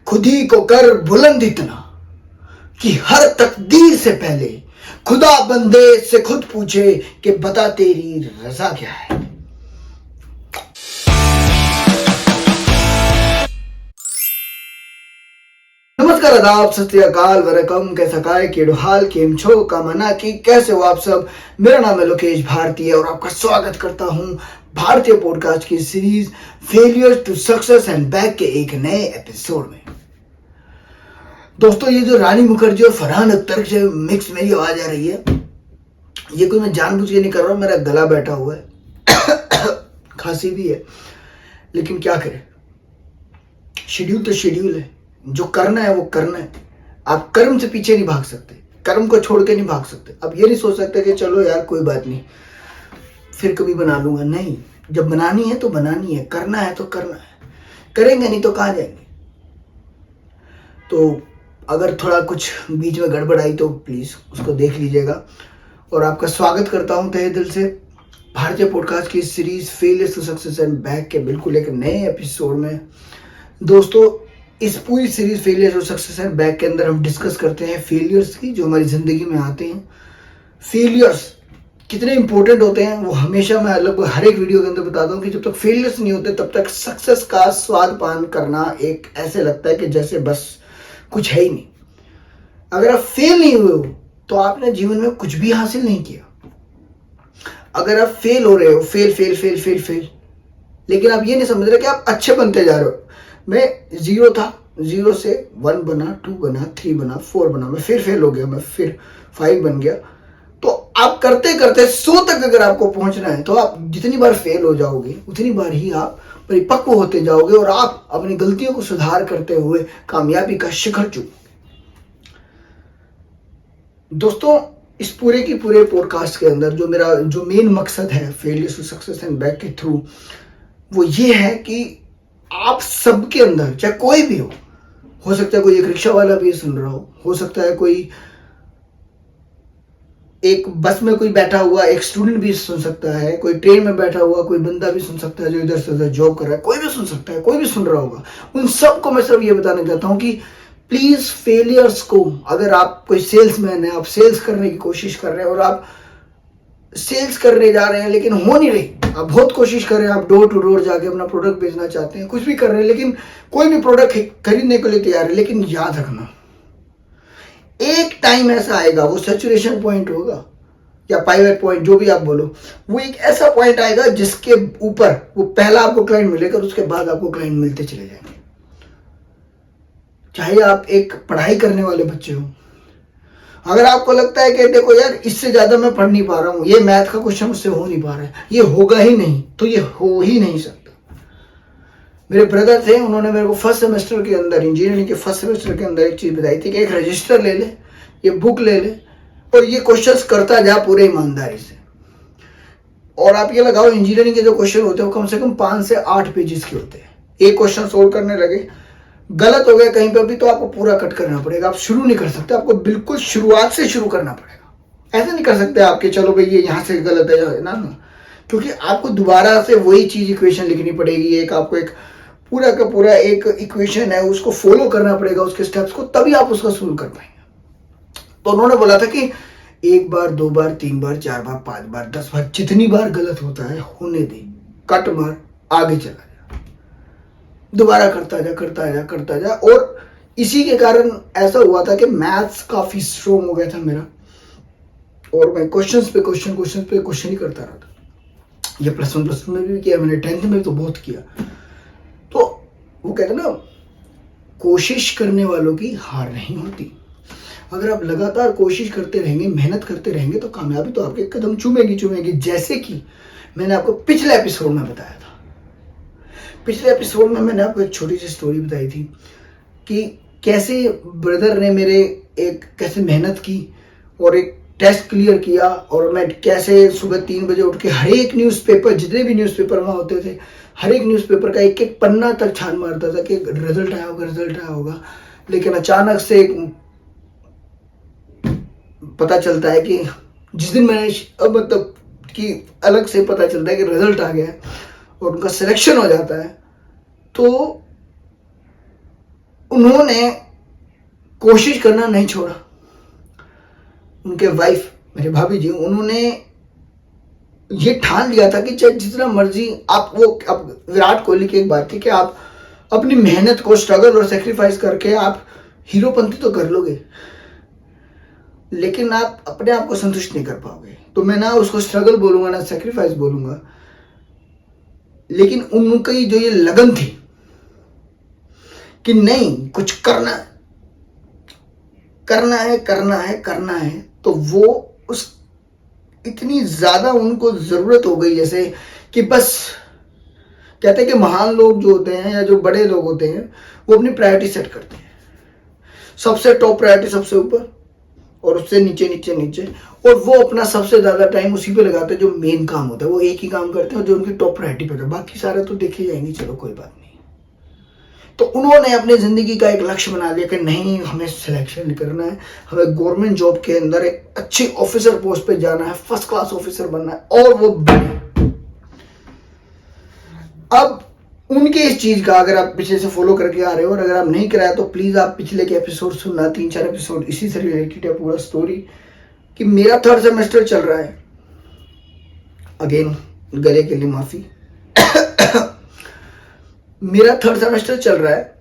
खुद ही को कर बुलंद इतना कि हर तकदीर से पहले खुदा बंदे से खुद पूछे कि बता तेरी रजा क्या है। नमस्कार, आदाब, सत श्री अकाल, वरकम, कैसा काय केड़ो हाल केम छो का मना की कैसे हो आप सब। मेरा नाम है लोकेश भारती और आपका स्वागत करता हूं भारतीय पॉडकास्ट की series failure to success and back के एक नए एपिसोड में। दोस्तों, ये जो रानी मुखर्जी और फरहान अख्तर से मिक्स मेरी आवाज आ रही है, ये कोई मैं जानबूझ के नहीं कर रहा हूँ। मेरा गला बैठा हुआ है, खांसी भी है, लेकिन क्या करें, शेड्यूल तो शेड्यूल है। जो करना है वो करना है। आप कर्म से पीछे नहीं भाग सकते, कर्म को छोड़ के नहीं भाग सकते। अब ये नहीं सोच सकते कि चलो यार कोई बात नहीं, फिर कभी बना लूंगा। नहीं, जब बनानी है तो बनानी है, करना है तो करना है। करेंगे नहीं तो कहाँ जाएंगे। तो अगर थोड़ा कुछ बीच में गड़बड़ आई तो प्लीज उसको देख लीजिएगा। और आपका स्वागत करता हूं तहे दिल से भारतीय पॉडकास्ट की series failure to success and back के बिल्कुल एक नए एपिसोड में। दोस्तों, इस पूरी series failure to success and back के अंदर हम डिस्कस करते हैं फेलियर्स की, जो हमारी जिंदगी में आते हैं। फेलियर्स कितने इंपॉर्टेंट होते हैं वो हमेशा मैं लगभग हर एक वीडियो के अंदर बताता हूँ कि जब तक फेलियर्स नहीं होते तब तक सक्सेस का स्वाद पान करना एक ऐसे लगता है कि जैसे बस कुछ है ही नहीं। अगर आप फेल नहीं हुए हो तो आपने जीवन में कुछ भी हासिल नहीं किया। अगर आप फेल हो रहे हो, fail fail fail fail fail, लेकिन आप ये नहीं समझ रहे कि आप अच्छे बनते जा रहे हो। मैं 0 था, 0 से 1 बना, 2 बना, 3 बना, 4 बना, मैं फिर फेल हो गया, मैं फिर 5 बन गया। तो आप करते करते 100 तक अगर आपको पहुंचना है तो आप जितनी बार फेल हो जाओगे उतनी बार ही आप परिपक्व होते जाओगे और आप अपनी गलतियों को सुधार करते हुए कामयाबी का शिखर चूमोगे। दोस्तों, इस पूरे की पूरे पॉडकास्ट के अंदर जो मेरा जो मेन मकसद है failure to success and back के थ्रू, वो ये है कि आप सबके अंदर, चाहे कोई भी हो सकता है कोई एक रिक्शा वाला भी सुन रहा हो सकता है कोई एक बस में कोई बैठा हुआ एक स्टूडेंट भी सुन सकता है, कोई ट्रेन में बैठा हुआ कोई बंदा भी सुन सकता है जो इधर से उधर जॉब कर रहा है, कोई भी सुन सकता है, कोई भी सुन रहा होगा। उन सबको मैं सिर्फ ये बताना चाहता हूँ कि प्लीज फेलियर्स को, अगर आप कोई सेल्समैन है, आप सेल्स करने की कोशिश कर रहे हैं और आप सेल्स करने जा रहे हैं लेकिन हो नहीं रही, आप बहुत कोशिश कर रहे हैं, आप डोर टू डोर जाके अपना प्रोडक्ट बेचना चाहते हैं, कुछ भी कर रहे हैं, लेकिन कोई भी प्रोडक्ट खरीदने के लिए तैयार है, लेकिन याद रखना एक टाइम ऐसा आएगा, वो सैचुरेशन पॉइंट होगा या पाइवट पॉइंट, जो भी आप बोलो, वो एक ऐसा पॉइंट आएगा जिसके ऊपर वो पहला आपको क्लाइंट मिलेगा और उसके बाद आपको क्लाइंट मिलते चले जाएंगे। चाहे आप एक पढ़ाई करने वाले बच्चे हो, अगर आपको लगता है कि देखो यार इससे ज्यादा मैं पढ़ नहीं पा रहा हूँ, ये मैथ का क्वेश्चन मुझसे हो नहीं पा रहा है, ये होगा ही नहीं, तो ये हो ही नहीं सकता। मेरे ब्रदर थे, उन्होंने मेरे को फर्स्ट सेमेस्टर के अंदर, इंजीनियरिंग के फर्स्ट सेमेस्टर के अंदर एक चीज बताई थी कि एक रजिस्टर ले ले, ये बुक ले ले और ये क्वेश्चंस करता जा पूरे ईमानदारी से। और आप ये लगाओ, इंजीनियरिंग के जो क्वेश्चन होते हैं वो कम से कम 5 से 8 पेजेस के होते हैं। एक क्वेश्चन सोल्व करने लगे, गलत हो गया कहीं पर भी तो आपको पूरा कट करना पड़ेगा। आप शुरू नहीं कर सकते, आपको बिल्कुल शुरुआत से शुरू करना पड़ेगा। ऐसा नहीं कर सकते आपके चलो भाई ये यहाँ से गलत है ना, क्योंकि आपको दोबारा से वही चीज इक्वेशन लिखनी पड़ेगी। एक आपको एक पूरा का पूरा एक इक्वेशन है, उसको फॉलो करना पड़ेगा, उसके स्टेप्स को, तभी आप उसका सोल्व कर पाएंगे। तो उन्होंने बोला था कि 1 बार 2 बार 3 बार 4 बार 5 बार 10 बार जितनी बार गलत होता है होने दे, कट मार, आगे चला जा, दोबारा करता जा करता जा करता जा। और इसी के कारण ऐसा हुआ था कि मैथ्स काफी स्ट्रोंग हो गया था मेरा और मैं क्वेश्चंस पे क्वेश्चन ही करता रहा था। ये +1 में भी किया मैंने, 10th में भी तो बहुत किया। तो वो कहते ना, कोशिश करने वालों की हार नहीं होती। अगर आप लगातार कोशिश करते रहेंगे, मेहनत करते रहेंगे तो कामयाबी तो आपके कदम चूमेगी। जैसे कि मैंने आपको पिछले एपिसोड में बताया था। पिछले एपिसोड में मैंने आपको एक छोटी सी स्टोरी बताई थी कि कैसे ब्रदर ने मेरे कैसे मेहनत की और एक टेस्ट क्लियर किया, और मैं कैसे सुबह 3 बजे उठ के हर एक न्यूज़पेपर, जितने भी न्यूज़पेपर वहाँ होते थे, हर एक न्यूज़पेपर का एक एक पन्ना तक छान मारता था कि रिजल्ट आया होगा। लेकिन अचानक से पता चलता है कि जिस दिन मैंने मतलब कि अलग से पता चलता है कि रिजल्ट आ गया है और उनका सिलेक्शन हो जाता है, तो उन्होंने कोशिश करना नहीं छोड़ा। उनके वाइफ मेरे भाभी जी, उन्होंने ये ठान लिया था कि चाहे जितना मर्जी आप, वो अब विराट कोहली की एक बात थी कि आप अपनी मेहनत को, स्ट्रगल और सेक्रीफाइस करके आप हीरोपंती तो कर लोगे, लेकिन आप अपने आप को संतुष्ट नहीं कर पाओगे। तो मैं ना उसको स्ट्रगल बोलूंगा ना सेक्रीफाइस बोलूंगा, लेकिन उनकी जो ये लगन थी कि नहीं कुछ करना है, करना है, करना है, करना है, तो वो उस इतनी ज्यादा उनको जरूरत हो गई, जैसे कि बस कहते हैं कि महान लोग जो होते हैं या जो बड़े लोग होते हैं वो अपनी प्रायोरिटी सेट करते हैं, सबसे टॉप प्रायोरिटी सबसे ऊपर और उससे नीचे नीचे नीचे, और वो अपना सबसे ज्यादा टाइम उसी पे लगाते हैं जो मेन काम होता है। वो एक ही काम करते हैं जो उनकी टॉप प्रायोरिटी पे होता है, बाकी सारे तो देखे जाएंगे, चलो कोई बात नहीं। तो उन्होंने अपनी जिंदगी का एक लक्ष्य बना लिया कि नहीं हमें सिलेक्शन करना है, हमें गवर्नमेंट जॉब के अंदर एक अच्छी ऑफिसर पोस्ट पे जाना है, फर्स्ट क्लास ऑफिसर बनना है, और वो बने। अब उनके इस चीज का अगर आप पीछे से फॉलो करके आ रहे हो, और अगर आप नहीं कराया तो प्लीज आप पिछले के एपिसोड सुनना, 3-4 एपिसोड इसी से रिलेटेड है पूरा स्टोरी, कि मेरा 3rd सेमेस्टर चल रहा है। अगेन गले के लिए माफी। मेरा 3rd सेमेस्टर चल रहा है,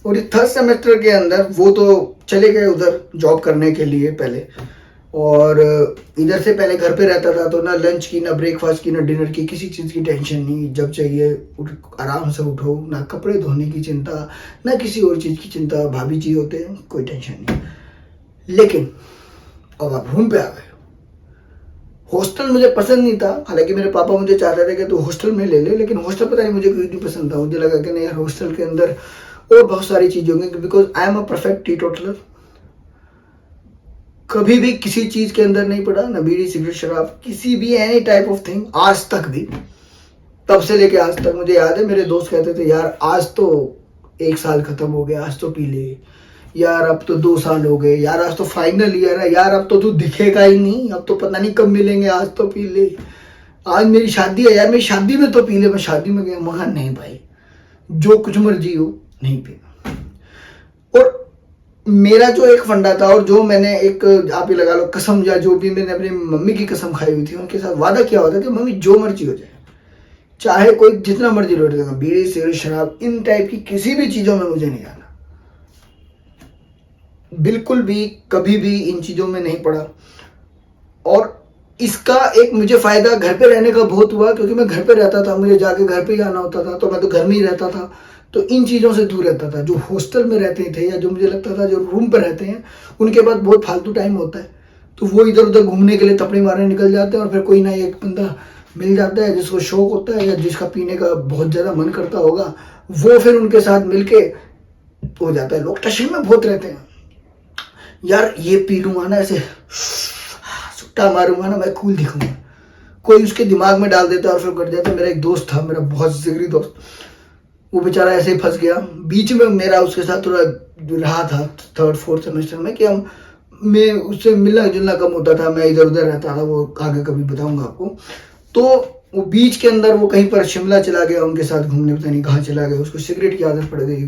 और इस 3rd सेमेस्टर के अंदर वो तो चले गए उधर जॉब करने के लिए पहले, और इधर से पहले घर पे रहता था, तो ना लंच की, ना ब्रेकफास्ट की, ना डिनर की, किसी चीज़ की टेंशन नहीं। जब चाहिए आराम से उठो, ना कपड़े धोने की चिंता, ना किसी और चीज़ की चिंता। भाभी जी होते हैं, कोई टेंशन नहीं। लेकिन अब आप रूम पे आ गए। हॉस्टल मुझे पसंद नहीं था, हालांकि मेरे पापा मुझे चाहते थे कि तू हॉस्टल में ले ले, लेकिन हॉस्टल पता नहीं मुझे क्यों नहीं पसंद था। मुझे लगा कि नहीं यार, हॉस्टल के अंदर और बहुत सारी चीज़ें होंगी, because I am a perfect teetotaler. कभी भी किसी चीज के अंदर नहीं पड़ा, ना बीड़ी सिगरेट शराब, किसी भी एनी टाइप ऑफ थिंग, आज तक भी। तब से लेके आज तक मुझे याद है मेरे दोस्त कहते थे यार आज तो 1 साल खत्म हो गया, आज तो पी ले यार, अब तो 2 साल हो गए यार, आज तो फाइनल ईयर है यार, अब तो तू दिखेगा ही नहीं, अब तो पता नहीं कब मिलेंगे, आज तो पी ले। आज मेरी शादी है यार, मेरी शादी में तो पी ले। मैं शादी में गया, मगर नहीं भाई, जो कुछ मर्जी हो नहीं पीना। और मेरा जो एक फंडा था, और जो मैंने एक आप ही लगा लो कसम, या जो भी मैंने अपनी मम्मी की कसम खाई हुई थी, उनके साथ वादा किया होता कि मम्मी जो मर्जी हो जाए, चाहे कोई जितना मर्जी लौट देगा, बीड़ी सिगरेट शराब इन टाइप की किसी भी चीजों में मुझे नहीं आना, बिल्कुल भी कभी भी इन चीजों में नहीं पड़ा। और इसका एक मुझे फायदा घर पे रहने का बहुत हुआ, क्योंकि मैं घर पे रहता था, मुझे जाके घर पे ही आना होता था, तो मैं तो घर में ही रहता था, तो इन चीज़ों से दूर रहता था। जो हॉस्टल में रहते थे, या जो मुझे लगता था जो रूम पर रहते हैं, उनके पास बहुत फालतू टाइम होता है, तो वो इधर उधर घूमने के लिए थपड़ी मारने निकल जाते हैं, और फिर कोई ना एक बंदा मिल जाता है जिसको शौक होता है या जिसका पीने का बहुत ज़्यादा मन करता होगा, वो फिर उनके साथ मिलके हो जाता है। लोग टशन में बहुत रहते हैं यार, ये पी लूंगा ना, ऐसे सुट्टा मारूंगा ना, मैं कूल दिखूंगा, कोई उसके दिमाग में डाल देता है और फिर कर जाता है। मेरा एक दोस्त था, मेरा बहुत जिगरी दोस्त, वो बेचारा ऐसे ही फंस गया। बीच में मेरा उसके साथ थोड़ा रहा था 3rd 4th सेमेस्टर में, कि हम मैं उससे मिलना जुलना कम होता था, मैं इधर उधर रहता था, वो आगे कभी बताऊंगा आपको। तो वो बीच के अंदर वो कहीं पर शिमला चला गया, उनके साथ घूमने, पता नहीं कहाँ चला गया, उसको सिगरेट की आदत पड़ गई,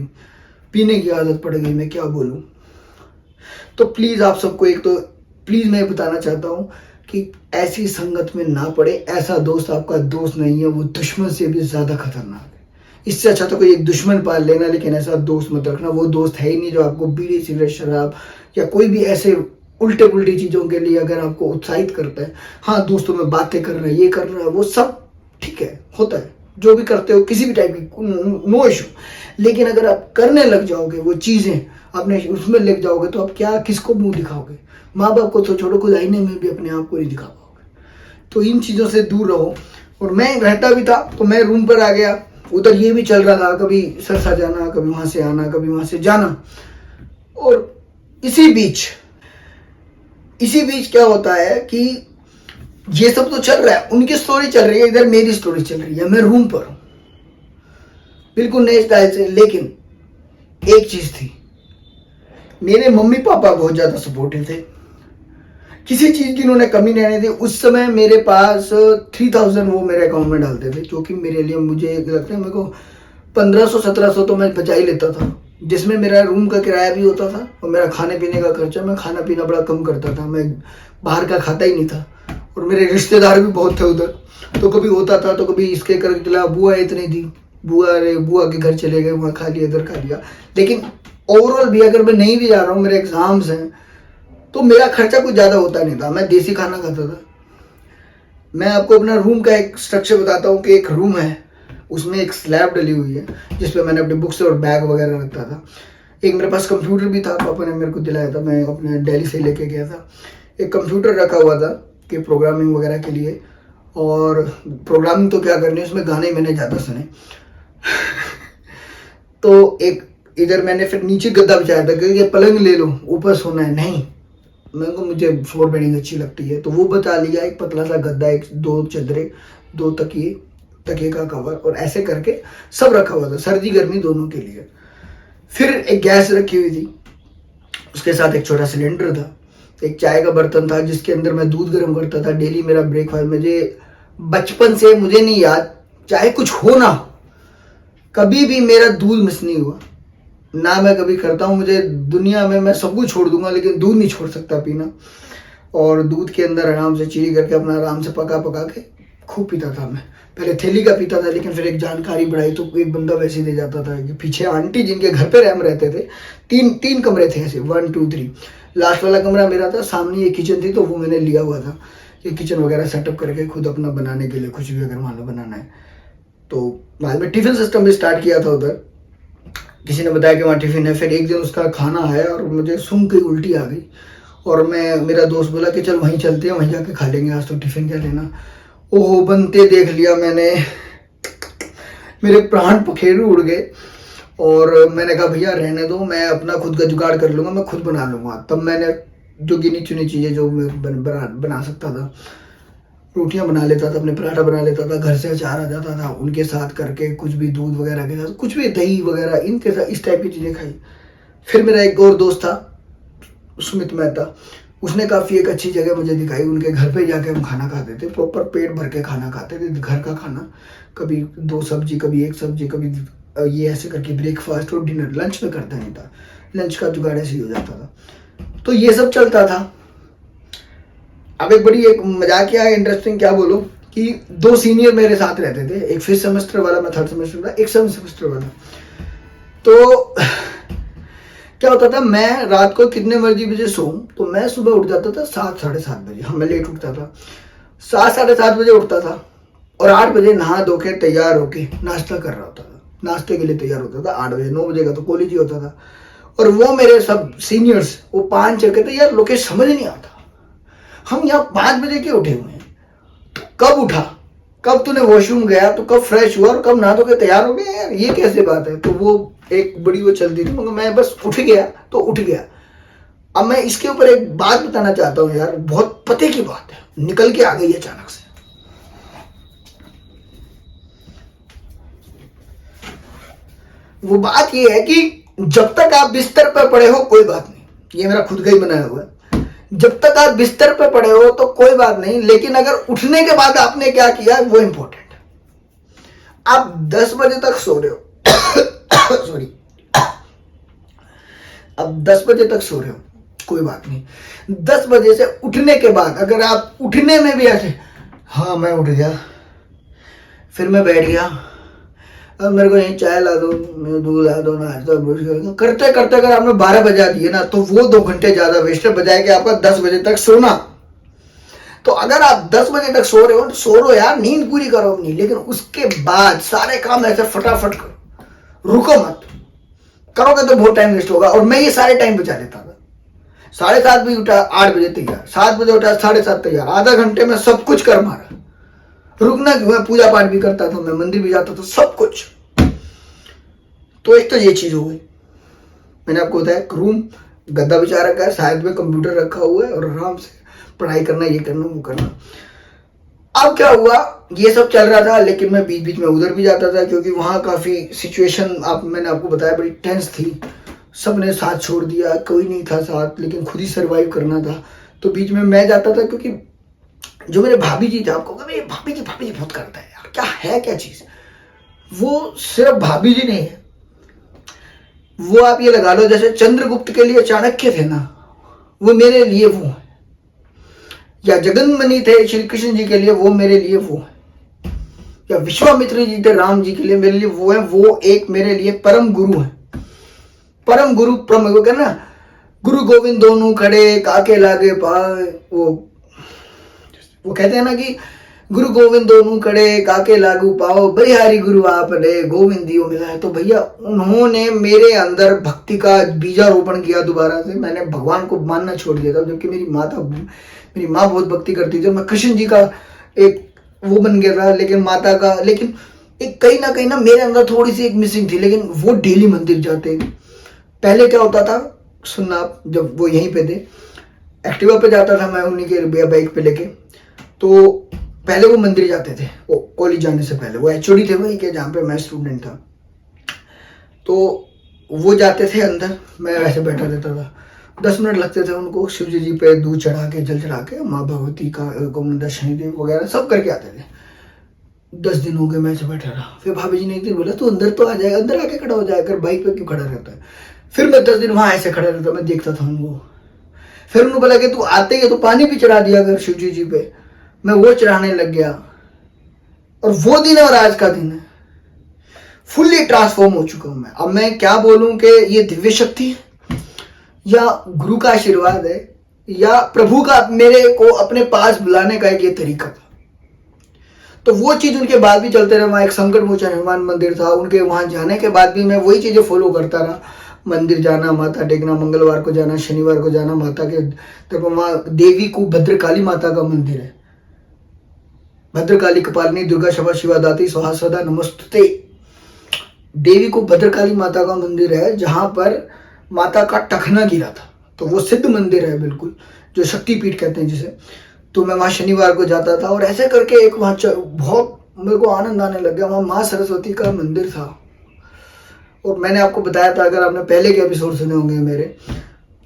पीने की आदत पड़ गई, मैं क्या बोलूँ। तो प्लीज़ आप सबको एक तो प्लीज़ मैं बताना चाहता हूँ कि ऐसी संगत में ना पड़े। ऐसा दोस्त आपका दोस्त नहीं है, वो दुश्मन से भी ज़्यादा खतरनाक है। इससे अच्छा तो कोई एक दुश्मन पाल लेना, लेकिन ऐसा दोस्त मत रखना। वो दोस्त है ही नहीं जो आपको बीड़ी सिगरेट शराब या कोई भी ऐसे उल्टे पुल्टी चीज़ों के लिए अगर आपको उत्साहित करता है। हाँ, दोस्तों में बातें कर रहा है, ये कर रहा है, वो सब ठीक है, होता है, जो भी करते हो किसी भी टाइप की, नो इशू। लेकिन अगर आप करने लग जाओगे वो चीज़ें, अपने उसमें लग जाओगे, तो आप क्या किसको मुंह दिखाओगे? माँ बाप को तो छोड़ो, खुद आईने में भी अपने आप को नहीं दिखा पाओगे। तो इन चीज़ों से दूर रहो। और मैं रहता भी था, तो मैं रूम पर आ गया, उधर ये भी चल रहा था, कभी सरसा जाना, कभी वहाँ से आना, कभी वहाँ से जाना। और इसी बीच क्या होता है कि ये सब तो चल रहा है, उनकी स्टोरी चल रही है, इधर मेरी स्टोरी चल रही है। मैं रूम पर हूँ बिल्कुल नए स्टाइल से, लेकिन एक चीज़ थी, मेरे मम्मी पापा बहुत ज़्यादा सपोर्टिव थे। किसी चीज़ की इन्होंने कमी नहीं आने दी। उस समय मेरे पास 3000 वो मेरे अकाउंट में डालते थे, जो कि मेरे लिए, मुझे लगता है मेरे को 1500-1700 तो मैं बचा ही लेता था, जिसमें मेरा रूम का किराया भी होता था और मेरा खाने पीने का खर्चा। मैं खाना पीना बड़ा कम करता था, मैं बाहर का खाता ही नहीं था। और मेरे रिश्तेदार भी बहुत थे उधर, तो कभी होता था तो कभी इसके कर चला, बुआ इतनी दी, बुआ के घर चले गए, वहाँ खा लिया, इधर खा लिया। लेकिन ओवरऑल भी अगर मैं नहीं भी जा रहा हूँ, मेरे एग्जाम्स हैं, तो मेरा खर्चा कुछ ज़्यादा होता नहीं था। मैं देसी खाना खाता था। मैं आपको अपना रूम का एक स्ट्रक्चर बताता हूँ कि एक रूम है, उसमें एक स्लैब डली हुई है जिस पे मैंने अपने बुक्स और बैग वगैरह रखता था। एक मेरे पास कंप्यूटर भी था, पापा ने मेरे को दिलाया था, मैं अपने दिल्ली से लेके गया था। एक कंप्यूटर रखा हुआ था कि प्रोग्रामिंग वगैरह के लिए, और प्रोग्रामिंग तो क्या करनी है, उसमें गाने मैंने ज़्यादा सुने। तो एक इधर मैंने फिर नीचे गद्दा बिछाया था कि ये पलंग ले लो, ऊपर सोना है। नहीं, मेरे को, मुझे फ्लोर बेडिंग अच्छी लगती है, तो वो बता लिया। एक पतला सा गद्दा, एक 2 चदरे, 2 तकिए, तकिए का कवर, और ऐसे करके सब रखा हुआ था, सर्दी गर्मी दोनों के लिए। फिर एक गैस रखी हुई थी, उसके साथ एक छोटा सिलेंडर था, एक चाय का बर्तन था जिसके अंदर मैं दूध गर्म करता था। डेली मेरा ब्रेकफास्ट, मुझे बचपन से, मुझे नहीं याद, चाहे कुछ हो ना हो, कभी भी मेरा दूध मिस नहीं हुआ ना। मैं कभी करता हूँ, मुझे दुनिया में मैं सब कुछ छोड़ दूंगा लेकिन दूध नहीं छोड़ सकता पीना। और दूध के अंदर आराम से चीनी करके अपना आराम से पका के खूब पीता था मैं। पहले थैली का पीता था, लेकिन फिर एक जानकारी बढ़ाई तो एक बंदा वैसे ही दे जाता था कि पीछे आंटी जिनके घर पे हम रहते थे, तीन कमरे थे ऐसे, 1 2 3। लास्ट वाला कमरा मेरा था, सामने ये किचन थी, तो वो मैंने लिया हुआ था ये किचन वगैरह सेटअप करके खुद अपना बनाने के लिए, कुछ भी अगर मान लो बनाना है तो। बाद में टिफिन सिस्टम भी स्टार्ट किया था उधर, किसी ने बताया कि वहाँ टिफिन है। फिर एक दिन उसका खाना आया और मुझे सूंघ के उल्टी आ गई, और मेरा दोस्त बोला कि चल वहीं चलते हैं, वहीं जाके खा लेंगे, आज तो टिफिन क्या लेना। ओह, बनते देख लिया मैंने, मेरे प्राण पखेरु उड़ गए। और मैंने कहा भैया रहने दो, मैं अपना खुद का जुगाड़ कर लूँगा, मैं खुद बना लूँगा। तब मैंने जो गिनी चुनी चीज़ें जो मैं बना सकता था, रोटियां बना लेता था, अपने पराठा बना लेता था, घर से अचार आ जाता था, उनके साथ करके कुछ भी दूध वगैरह के साथ, कुछ भी दही वगैरह, इनके साथ इस टाइप की चीज़ें खाई। फिर मेरा एक और दोस्त था, सुमित मेहता, उसने काफ़ी एक अच्छी जगह मुझे दिखाई। उनके घर पे जाके हम खाना खाते थे, प्रॉपर पेट भर के खाना खाते थे, घर का खाना। कभी 2 सब्जी, कभी 1 सब्जी, कभी ये ऐसे करके ब्रेकफास्ट और डिनर। लंच में करता नहीं था, लंच का जुगाड़ ऐसे ही हो जाता था। तो ये सब चलता था। अब एक मजाकिया इंटरेस्टिंग क्या बोलूं कि 2 सीनियर मेरे साथ रहते थे, एक 5th सेमेस्टर वाला, मैं 3rd सेमेस्टर वाला, एक 7th सेमेस्टर वाला। तो क्या होता था, मैं रात को कितने मर्जी बजे सोऊं, तो मैं सुबह उठ जाता था 7 साढ़े 7 बजे। हाँ, मैं लेट उठता था, 7 साढ़े 7 बजे उठता था, और 8 बजे नहा धो के तैयार होके नाश्ता कर रहा होता था, नाश्ते के लिए तैयार होता था 8 बजे। 9 बजे का तो कॉलेज ही होता था। और वो मेरे सब सीनियर्स, वो 5 चल कहते यार लोकेश समझ नहीं आता, हम यहाँ 5 बजे के उठे हुए हैं, तो कब उठा, कब तूने वॉशरूम गया, तो कब फ्रेश हुआ, और कब नहा धो के तैयार हो गया, यार ये कैसे बात है। तो वो एक बड़ी वो चलती थी, मगर मैं बस उठ गया तो उठ गया। अब मैं इसके ऊपर एक बात बताना चाहता हूँ यार, बहुत पते की बात है, निकल के आ गई अचानक से। वो बात ये है कि जब तक आप बिस्तर पर पड़े हो कोई बात नहीं, ये मेरा खुद का ही बनाया हुआ है। जब तक आप बिस्तर पर पड़े हो तो कोई बात नहीं, लेकिन अगर उठने के बाद आपने क्या किया वो इंपॉर्टेंट है। आप 10 बजे तक सो रहे हो सॉरी, अब 10 बजे तक सो रहे हो कोई बात नहीं, 10 बजे से उठने के बाद अगर आप उठने में भी ऐसे, हाँ मैं उठ गया, फिर मैं बैठ गया, अब मेरे को यहीं चाय ला दो, दूध ला दो, नाश्ता करते करते अगर आपने 12 बजा दिए ना, तो वो 2 घंटे ज्यादा वेस्ट है बजाय कि आपका 10 बजे तक सोना। तो अगर आप 10 बजे तक सो रहे हो तो सो रहे हो यार, नींद पूरी करो अपनी, लेकिन उसके बाद सारे काम ऐसे फटाफट करो, रुको मत। करोगे तो बहुत टाइम वेस्ट होगा। और मैं ये सारे टाइम बचा लेता था। 7:30 बजे उठा, 8 बजे तैयार, 7 बजे उठा, 7:30 तैयार, आधा घंटे में सब कुछ कर मारा। रुकना क्यों है, पूजा पाठ भी करता था मैं, मंदिर भी जाता था, सब कुछ। तो एक तो ये चीज हो गई, मैंने आपको बताया रूम गद्दा बिछा रखा है, साइड में कंप्यूटर रखा हुआ है, और आराम से पढ़ाई करना, ये करना वो करना। अब क्या हुआ, ये सब चल रहा था, लेकिन मैं बीच बीच में उधर भी जाता था, क्योंकि वहाँ काफी सिचुएशन मैंने आपको बताया बड़ी टेंस थी। सबने साथ छोड़ दिया, कोई नहीं था साथ, लेकिन खुद ही सर्वाइव करना था। तो बीच में मैं जाता था, क्योंकि जो मेरे भाभी जी थे, आपको मेरे भाभी जी बहुत करता है यार, क्या है क्या चीज। वो सिर्फ भाभी जी नहीं है, वो आप ये लगा लो जैसे चंद्रगुप्त के लिए चाणक्य थे ना, वो मेरे लिए वो है, या जगन्मणि थे श्री कृष्ण जी के लिए, वो मेरे लिए वो है, या विश्वामित्र जी थे राम जी के लिए, मेरे लिए वो है। वो एक मेरे लिए परम गुरु है, परम गुरु परम ना, गुरु गोविंद दोनों खड़े काके लागे पाए, वो कहते हैं ना कि गुरु गोविंद दोनों खड़े काके लागू पाओ, बलिहारी गुरु आपने गोविंद दियो मिला है। तो भैया उन्होंने मेरे अंदर भक्ति का बीजारोपण किया दोबारा से। मैंने भगवान को मानना छोड़ दिया था, जबकि मेरी माँ बहुत भक्ति करती थी, मैं कृष्ण जी का एक वो बन गया था, लेकिन माता का, लेकिन एक कहीं ना मेरे अंदर थोड़ी सी एक मिसिंग थी। लेकिन वो डेली मंदिर जाते। पहले क्या होता था सुनना आप, जब वो यहीं पे थे, एक्टिवा पे जाता था मैं उन्हीं के बाइक पे लेके, तो पहले वो मंदिर जाते थे, वो कॉलेज जाने से पहले, वो एचओडी थे वहीं के जहाँ पे मैं स्टूडेंट था। तो वो जाते थे अंदर, मैं वैसे बैठा रहता था। 10 मिनट लगते थे उनको शिव जी पे दूध चढ़ा के, जल चढ़ा के, माँ भगवती का गोविंदा शनिदेव वगैरह सब करके आते थे। 10 दिन हो गए मैं ऐसे बैठा रहा। फिर भाभी जी ने एक दिन बोला तू अंदर तो आ जाएगा, अंदर आके खड़ा हो जाएगा, बाइक पे क्यों खड़ा रहता है। फिर मैं 10 दिन वहां ऐसे खड़ा रहता, मैं देखता था उनको। फिर उन्होंने बोला कि तू आते ही तो पानी भी चढ़ा दिया कर शिव जी पे। मैं वो चढ़ाने लग गया, और वो दिन और आज का दिन है, फुल्ली ट्रांसफॉर्म हो चुका हूं मैं। अब मैं क्या बोलूं कि ये दिव्य शक्ति है, या गुरु का आशीर्वाद है, या प्रभु का मेरे को अपने पास बुलाने का एक ये तरीका था। तो वो चीज उनके बाद भी चलते रहे। वहां एक संकट मोचन हनुमान मंदिर था, उनके वहां जाने के बाद भी मैं वही चीजें फॉलो करता रहा। मंदिर जाना, माथा टेकना, मंगलवार को जाना, शनिवार को जाना माता के। देखो वहां देवी को भद्रकाली माता का मंदिर है, भद्रकाली कपालिनी दुर्गा क्षमा शिवा दाती स्वाहा सदा नमस्तुते। देवी को भद्रकाली माता का मंदिर है, जहां पर माता का टखना गिरा था। तो वो सिद्ध मंदिर है बिल्कुल, जो शक्तिपीठ कहते हैं जिसे। तो मैं वहां शनिवार को जाता था, और ऐसे करके एक वहां बहुत मेरे को आनंद आने लग गया। वहां माँ सरस्वती का मंदिर था, और मैंने आपको बताया था, अगर आपने पहले के एपिसोड सुने होंगे मेरे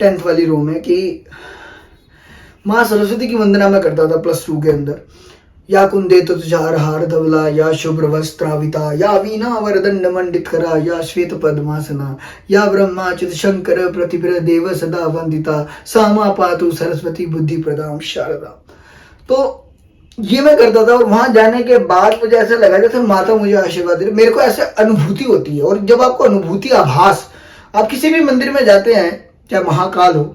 10th वाली रो में, कि माँ सरस्वती की वंदना मैं करता था +2 के अंदर। या कुंदे तो तुषार हार धवला, या शुभ्र वस्त्राविता, या वीणा वरदंड मंडित करा, या श्वेत पद्मासना, या ब्रह्माच्युत शंकर प्रतिभ्र देव सदा वंदिता, सामा पातु सरस्वती बुद्धि प्रदाम शारदा। तो ये मैं करता था, और वहां जाने के बाद मुझे ऐसा लगा जैसे माता मुझे आशीर्वाद दे रही। मेरे को ऐसे अनुभूति होती है, और जब आपको अनुभूति, आभास, आप किसी भी मंदिर में जाते हैं, चाहे महाकाल हो,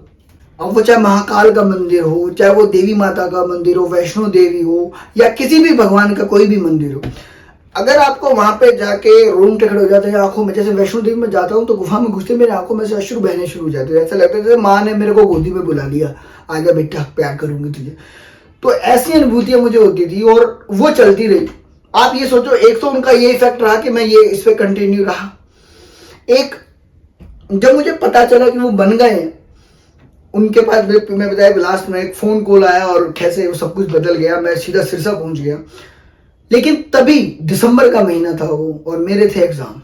अब वो चाहे महाकाल का मंदिर हो, चाहे वो देवी माता का मंदिर हो, वैष्णो देवी हो, या किसी भी भगवान का कोई भी मंदिर हो, अगर आपको वहां पे जाके रोंगटे खड़े हो जाते हैं आंखों में। जैसे वैष्णो देवी में जाता हूँ तो गुफा में घुसते मेरे आंखों में से अश्रु बहने शुरू हो जाते हैं। ऐसा लगता है जैसे माँ ने मेरे को गोदी में बुला लिया, आजा बेटा प्यार करूंगी तुझे। तो ऐसी अनुभूतियां मुझे होती थी, और वो चलती रही। आप ये सोचो, एक तो उनका ये इफेक्ट रहा कि मैं ये इस पे कंटिन्यू रहा। एक जब मुझे पता चला कि वो बन गए हैं, उनके पास मैं बताया लास्ट में एक फोन कॉल आया, और कैसे वो सब कुछ बदल गया, मैं सीधा सिरसा पहुंच गया। लेकिन तभी दिसंबर का महीना था वो, और मेरे थे एग्जाम,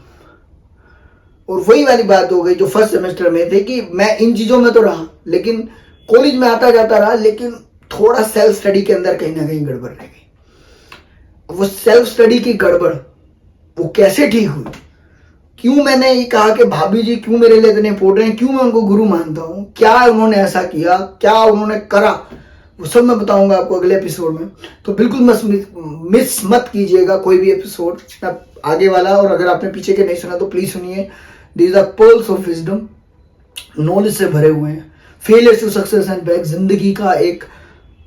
और वही वाली बात हो गई जो फर्स्ट सेमेस्टर में थे, कि मैं इन चीजों में तो रहा, लेकिन कॉलेज में आता जाता रहा, लेकिन थोड़ा सेल्फ स्टडी के अंदर कहीं ना कहीं गड़बड़ रह गई। वो सेल्फ स्टडी की गड़बड़ वो कैसे ठीक हुई, क्यों मैंने ये कहा कि भाभी जी क्यों मेरे लिए इतने इंपॉर्टेंट हैं, क्यों मैं उनको गुरु मानता हूं, क्या उन्होंने ऐसा किया, क्या उन्होंने करा, वो सब मैं बताऊंगा आपको अगले एपिसोड में। तो बिल्कुल मिस मत कीजिएगा कोई भी एपिसोड आगे वाला। और अगर आपने पीछे के नहीं सुना तो प्लीज सुनिए। These are pearls of wisdom, knowledge से भरे हुए हैं। Failure to success and back, जिंदगी का एक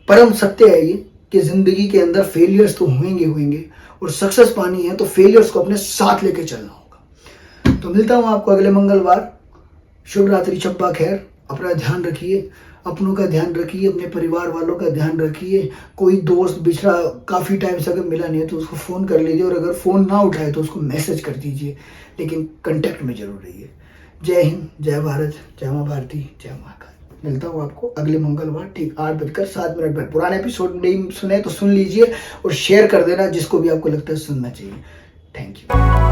परम सत्य है ये, कि जिंदगी के अंदर फेलियर्स तो होंगे, और सक्सेस पानी है तो फेलियर्स को अपने साथ लेके चलना होगा। तो मिलता हूं आपको अगले मंगलवार। शुभ रात्रि, शब्बा खैर। अपना ध्यान रखिए, अपनों का ध्यान रखिए, अपने परिवार वालों का ध्यान रखिए। कोई दोस्त बिछड़ा काफी टाइम से अगर मिला नहीं है तो उसको फोन कर लीजिए, और अगर फोन ना उठाए तो उसको मैसेज कर दीजिए, लेकिन कांटेक्ट में जरूर रहिए। जय हिंद, जय भारत, जय मां भारती, जय महाकाल। मिलता हूँ आपको अगले मंगलवार ठीक 8:07 पर। पुराने एपिसोड नहीं सुने तो सुन लीजिए, और शेयर कर देना जिसको भी आपको लगता है सुनना चाहिए। Thank you.